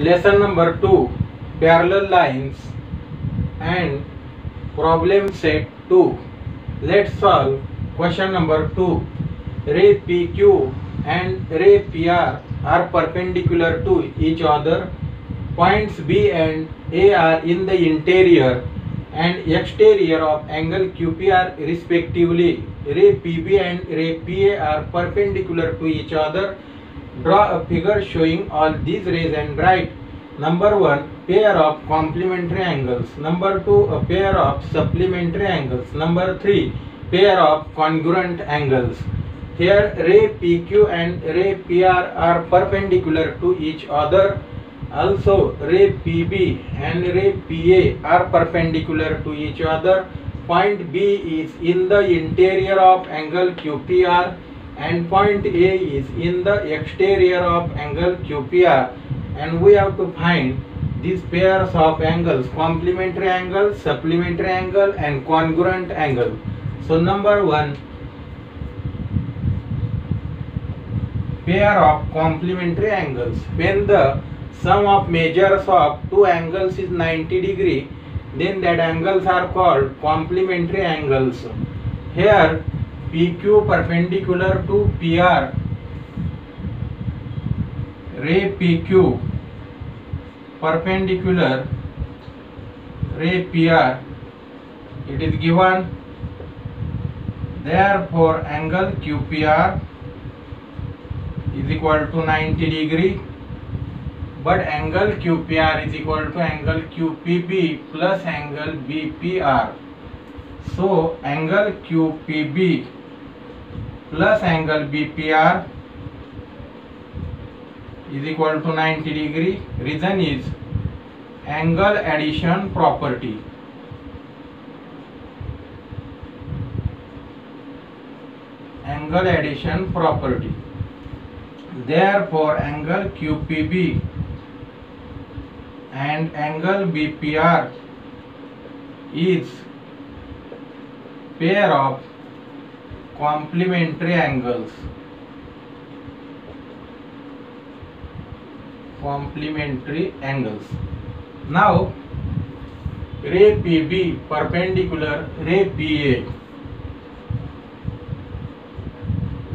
Lesson number 2, parallel lines and problem set 2. Let's solve question number 2. Ray PQ and ray PR are perpendicular to each other. Points B and A are in the interior and exterior of angle QPR respectively. Ray PB and ray PA are perpendicular to each other. Draw a figure showing all these rays and write number 1 pair of complementary angles, number 2 a pair of supplementary angles, number 3 pair of congruent angles. Here ray PQ and ray PR are perpendicular to each other. Also ray PB and ray PA are perpendicular to each other. Point B is in the interior of angle QPR and point A is in the exterior of angle QPR, and we have to find these pairs of angles: complementary angle, supplementary angle and congruent angle. So number 1, pair of complementary angles. When the sum of measures of two angles is 90 degree, then that angles are called complementary angles. Here PQ perpendicular to PR, ray PQ perpendicular ray PR, it is given. Therefore angle QPR is equal to 90 degree, but angle QPR is equal to angle QPB plus angle BPR. So angle QPB plus angle BPR is equal to 90 degree. Reason is angle addition property. Angle addition property. Therefore angle QPB and angle BPR is pair of complementary angles. Complementary angles. Now ray PB perpendicular ray PA.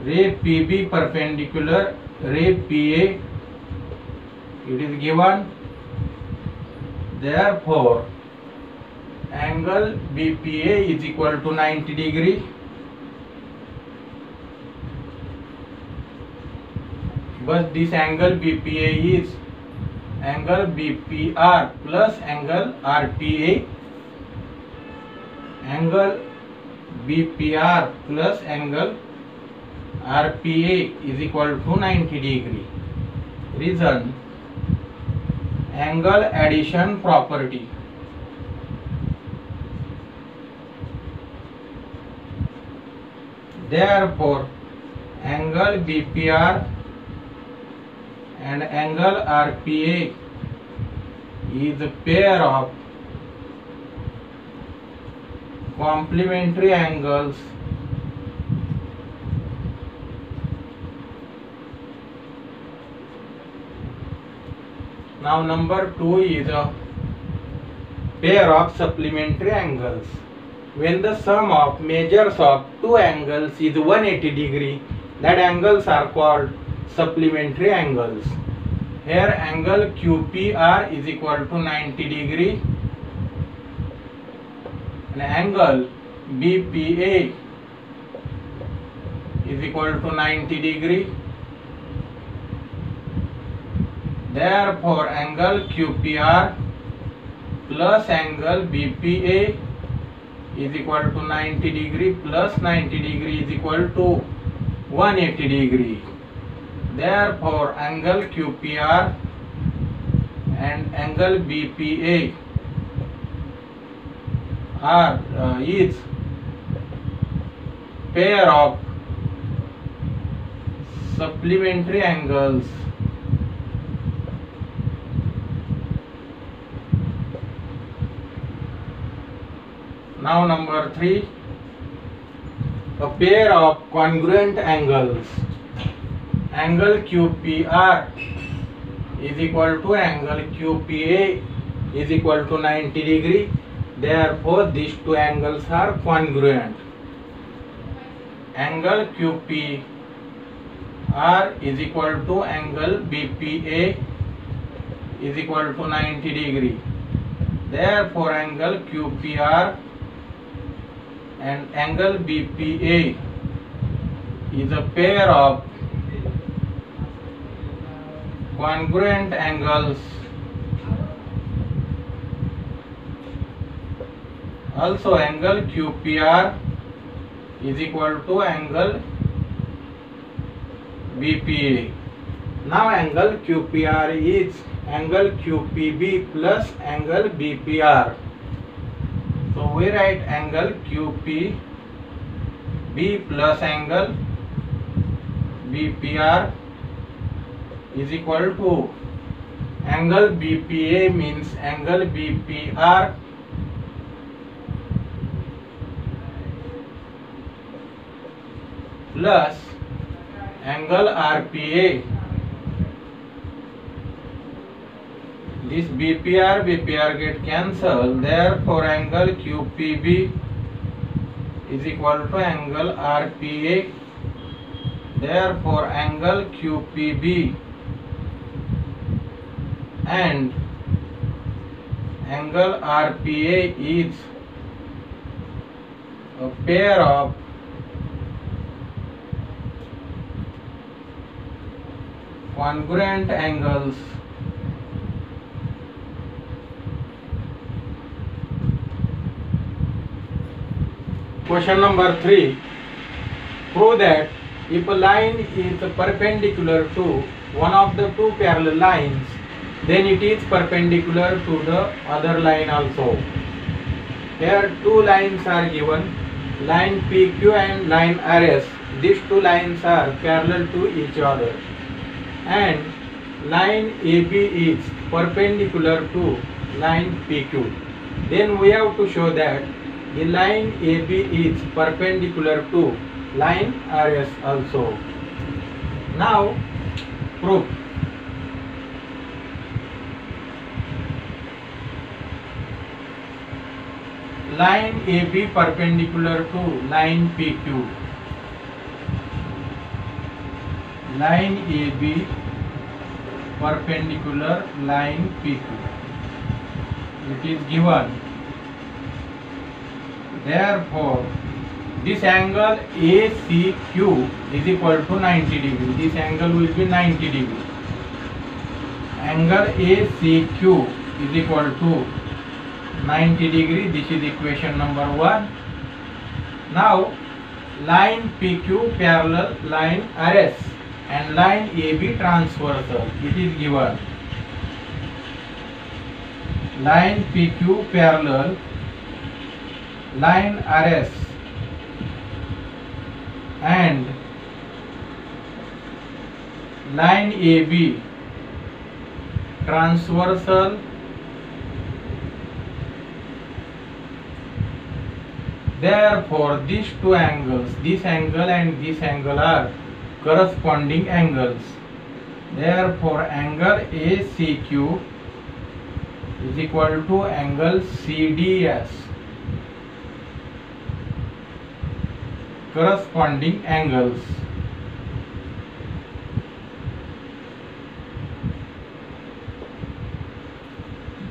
Ray PB perpendicular ray PA, it is given. Therefore angle BPA is equal to 90 degree. But this angle BPA is angle BPR plus angle RPA. Angle BPR plus angle RPA is equal to 90 degree. Reason angle addition property. Therefore angle BPR and angle RPA is a pair of complementary angles. Now number 2 is a pair of supplementary angles. When the sum of measures of two angles is 180 degree, that angles are called supplementary angles. Here angle QPR is equal to 90 degree and angle BPA is equal to 90 degree. Therefore angle QPR plus angle BPA is equal to 90 degree plus 90 degree is equal to 180 degree. Therefore angle QPR and angle BPA is pair of supplementary angles. Now number 3, a pair of congruent angles. Angle QPR is equal to angle QPA is equal to 90 degree. Therefore, these two angles are congruent. Angle QPR is equal to angle BPA is equal to 90 degree. Therefore, angle QPR and angle BPA is a pair of congruent angles. Also, angle QPR is equal to angle BPA. Now, angle QPR is angle QPB plus angle BPR. So, we write angle QPB plus angle BPR is equal to angle BPA means angle BPR plus angle RPA. This BPR get cancelled. Therefore, angle QPB is equal to angle RPA. Therefore, angle QPB and angle RPA is a pair of congruent angles. Question number 3. Prove that if a line is perpendicular to one of the two parallel lines, then it is perpendicular to the other line also. Here two lines are given, line PQ and line RS. These two lines are parallel to each other, and line AB is perpendicular to line PQ. Then we have to show that the line AB is perpendicular to line RS also. Now, proof. Line AB perpendicular to line PQ. Line AB perpendicular line PQ. It is given. Therefore, this angle ACQ is equal to 90 degree. This angle will be 90 degree. Angle ACQ is equal to 90 degree. This is equation number 1. Now, line PQ parallel line RS and line AB transversal. It is given. Line PQ parallel line RS and line AB transversal. Therefore, these two angles, this angle and this angle, are corresponding angles. Therefore, angle ACQ is equal to angle CDS, corresponding angles.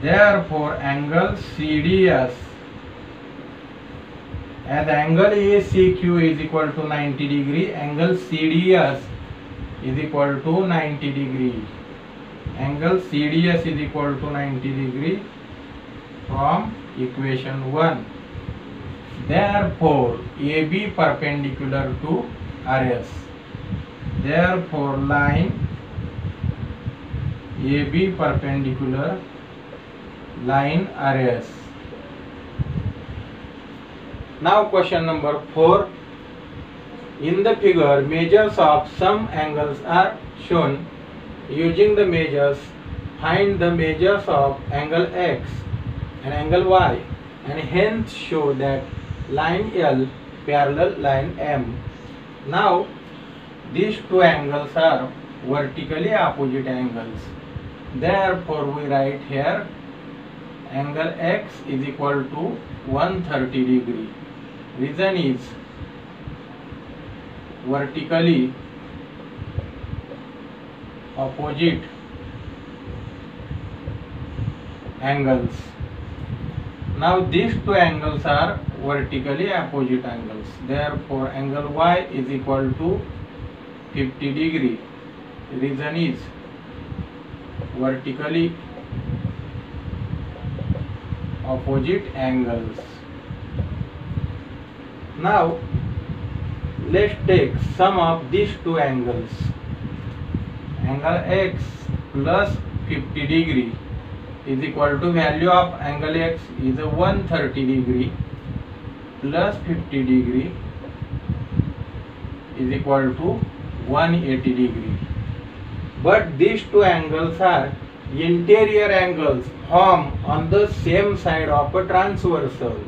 Therefore, angle CDS, as angle ACQ is equal to 90 degree, angle CDS is equal to 90 degree. Angle CDS is equal to 90 degree from equation 1. Therefore, AB perpendicular to RS. Therefore, line AB perpendicular line RS. Now, question number 4. In the figure, measures of some angles are shown. Using the measures, find the measures of angle X and angle Y, and hence show that line L parallel line M. Now, these two angles are vertically opposite angles. Therefore we write here angle X is equal to 130 degree. Reason is vertically opposite angles. Now these two angles are vertically opposite angles. Therefore angle Y is equal to 50 degree. Reason is vertically opposite angles. Now let's take sum of these two angles. Angle X plus 50 degree is equal to value of angle X is 130 degree plus 50 degree is equal to 180 degree. But these two angles are interior angles formed on the same side of a transversal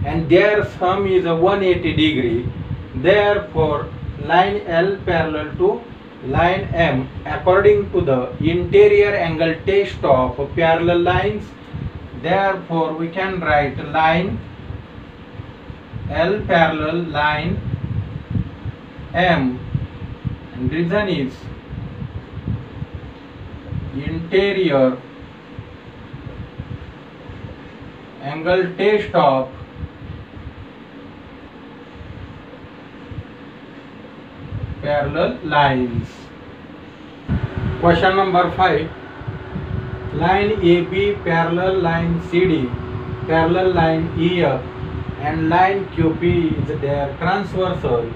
and their sum is 180 degree. Therefore line L parallel to line M according to the interior angle test of parallel lines. Therefore we can write line L parallel line M, and reason is interior angle test of parallel lines. Question number 5. Line AB parallel line CD, parallel line EF and line QP is their transversal.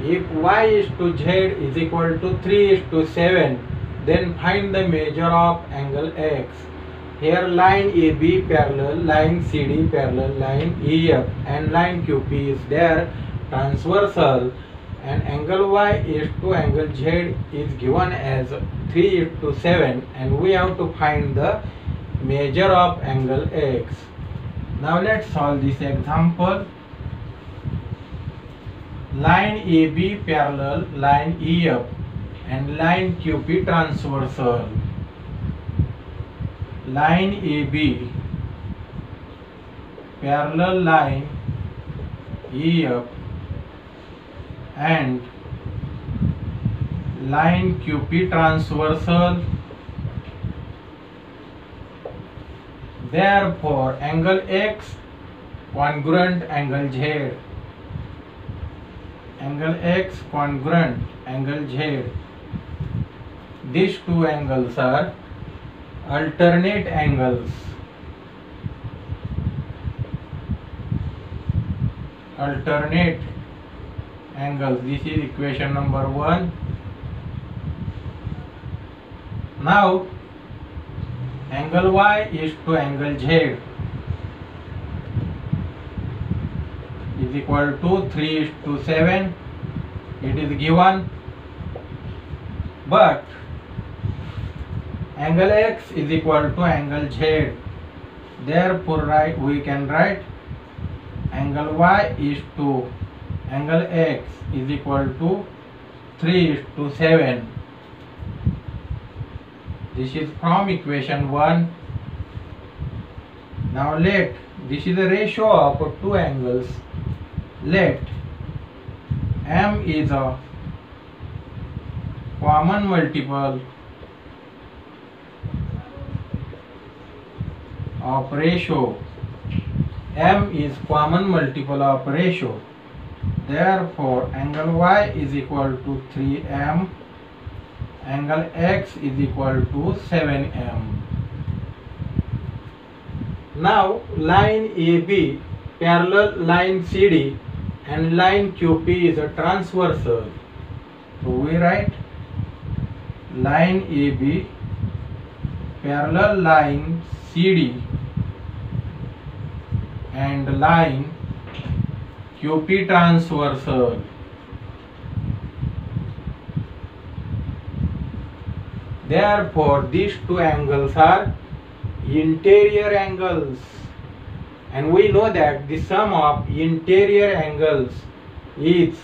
If Y is to Z is equal to 3 is to 7, then find the measure of angle X. Here line AB parallel line CD parallel line EF and line QP is their transversal, and angle Y is to angle Z is given as 3 is to 7, and we have to find the measure of angle X. Now let's solve this example. Line AB parallel line EF and line QP transversal. Line AB parallel line EF and line QP transversal. Therefore angle X congruent angle Z. Angle X congruent angle Z. These two angles are alternate angles. Alternate angles. This is equation number 1. Now angle Y is to angle Z is equal to 3 is to 7. It is given, but angle X is equal to angle Z. Therefore we can write angle Y is to angle X is equal to 3 is to 7. This is from equation 1. Now let, this is the ratio of two angles. Let M is a common multiple of ratio. M is common multiple of ratio. Therefore angle Y is equal to 3M, angle X is equal to 7M. Now line AB parallel line CD and line QP is a transversal. So we write line AB parallel line CD and line QP transversal. Therefore these two angles are interior angles, and we know that the sum of interior angles is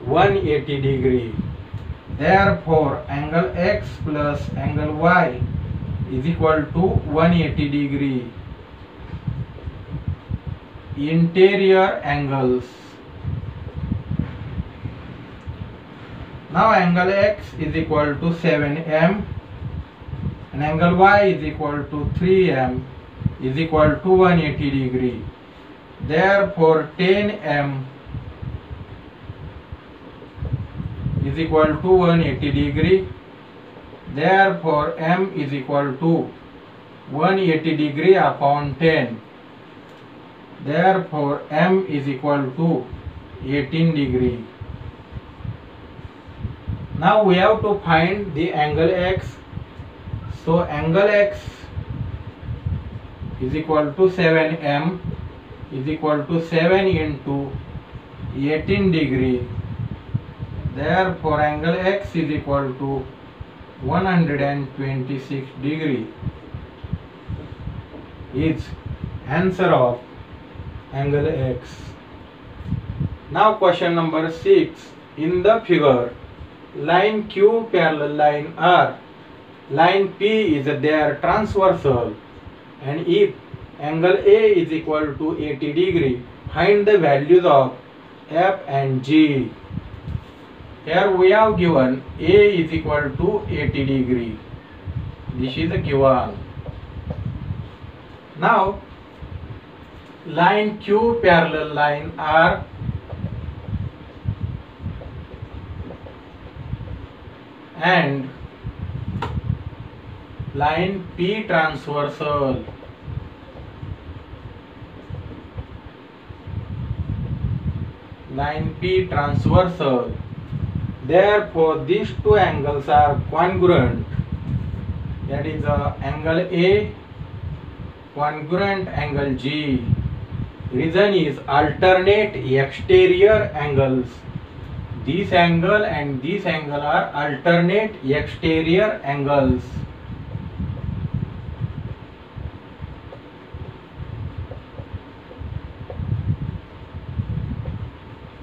180 degree. Therefore angle X plus angle Y is equal to 180 degree. Interior angles. Now angle X is equal to 7m and angle Y is equal to 3m is equal to 180 degree. Therefore 10m is equal to 180 degree. Therefore m is equal to 180 degree upon 10. Therefore m is equal to 18 degree. Now we have to find the angle X. So angle X is equal to 7m is equal to 7 into 18 degree. Therefore angle X is equal to 126 degree. Is answer of angle X. Now question number 6. In the figure, line Q parallel line R. Line P is their transversal, and if angle A is equal to 80 degree, find the values of F and G. Here we have given A is equal to 80 degree. This is a given. Now line Q parallel line R. And line P transversal. Line P transversal. Therefore these two angles are congruent. That is angle A congruent angle G. Reason is alternate exterior angles. This angle and this angle are alternate exterior angles.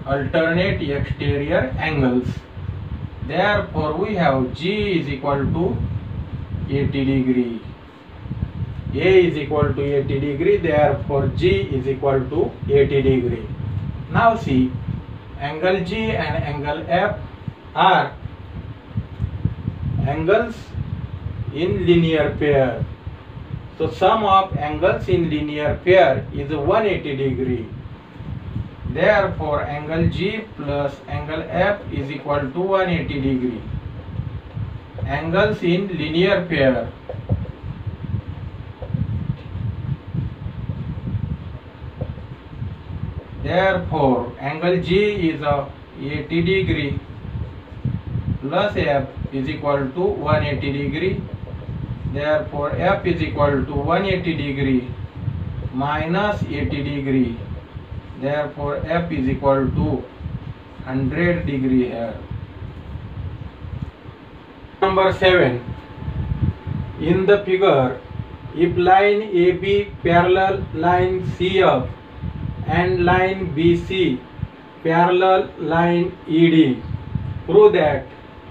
Alternate exterior angles. Therefore we have G is equal to 80 degree. A is equal to 80 degree. Therefore G is equal to 80 degree. Now see, angle G and angle F are angles in linear pair. So sum of angles in linear pair is 180 degree. Therefore angle G plus angle F is equal to 180 degree. Angles in linear pair. Therefore angle G is 80 degree plus F is equal to 180 degree. Therefore F is equal to 180 degree minus 80 degree. Therefore F is equal to 100 degree here. Number 7. In the figure, if line AB parallel line CF and line BC parallel line ED, prove that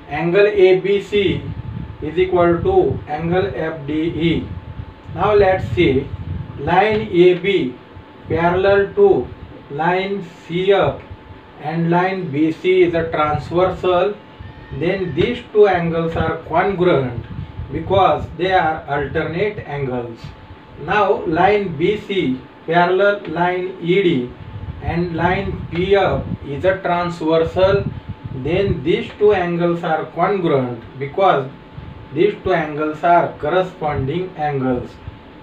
angle ABC is equal to angle FDE. Now let's see, line AB parallel to line CF and line BC is a transversal, then these two angles are congruent because they are alternate angles. Now line BC parallel line ED and line PF is a transversal, then these two angles are congruent because these two angles are corresponding angles.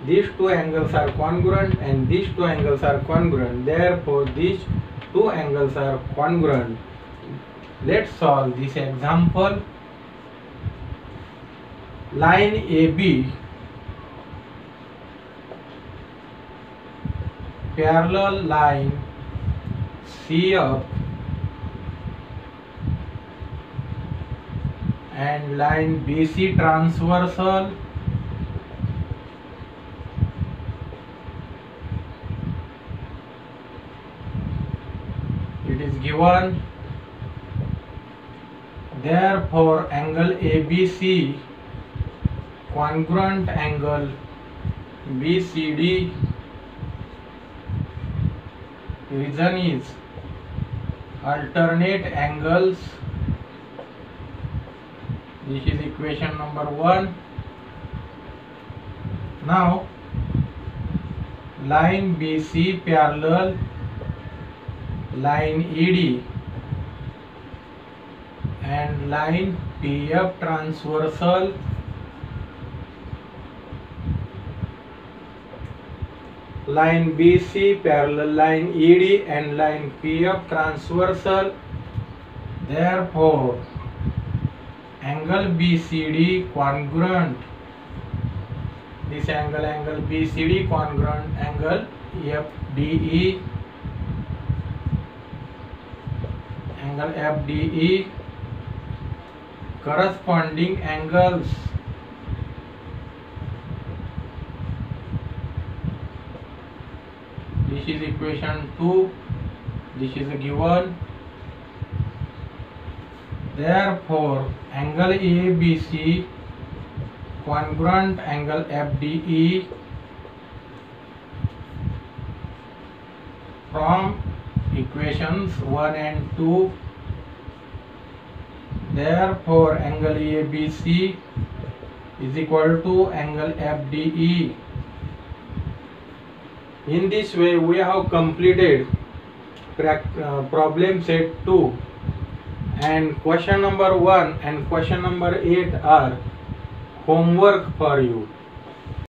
These two angles are congruent and these two angles are congruent. Therefore these two angles are congruent. Let's solve this example. Line AB parallel line CF and line BC transversal. It is given. Therefore angle ABC congruent angle BCD. Reason is alternate angles. This is equation number 1. Now line BC parallel line ED and line PF transversal line BC parallel line ED and line PF transversal. Therefore angle BCD congruent, this angle BCD congruent angle FDE, angle FDE corresponding angles this is equation 2, this is given. Therefore angle ABC congruent angle FDE from equations 1 and 2. Therefore angle ABC is equal to angle FDE. In this way we have completed problem set 2, and question number 1 and question number 8 are homework for you.